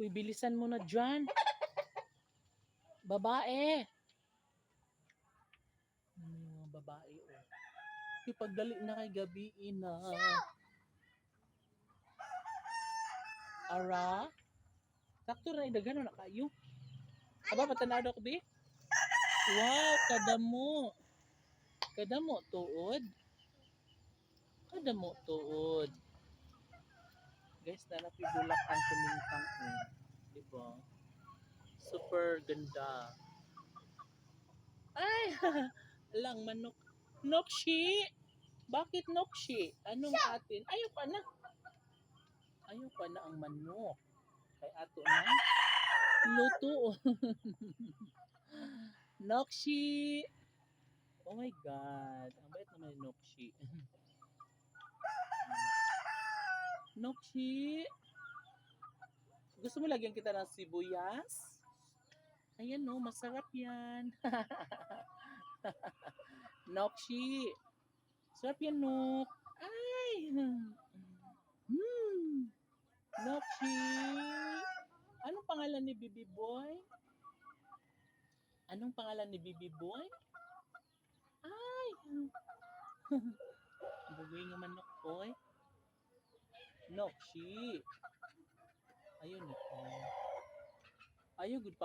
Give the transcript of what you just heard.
Uy, bilisan mo na dyan. Babae. Babae, oh. Uy, pagdali na kay gabi na. Ara? Sakto na idagano na kayo. Aba, patanaw ko, be? Wow, kadamo. Kadamo, tuod. Kadamo, tuod. Guys, nanapibulak ang kumintang ko. Diba? Super ganda. Ay! Alang manok. Nokshi! Bakit nokshi? Anong atin? Ayaw pa na. Ayaw pa na ang manok. Kay ato na. Luto. Nokshi! Oh my God. Ang bait naman ni Nokshi. Nokshi! Gusto mo lagyan kita ng sibuyas? Ayan no, masarap yan. Nokshi! Sarap yan, Nok. Ay! Nokshi! Anong pangalan ni Bibi Boy? Anong pangalan ni Bibi Boy? Ay! Bugoy nga manok, boy. Nokshi! Ayun, ito. Ayaw, good pa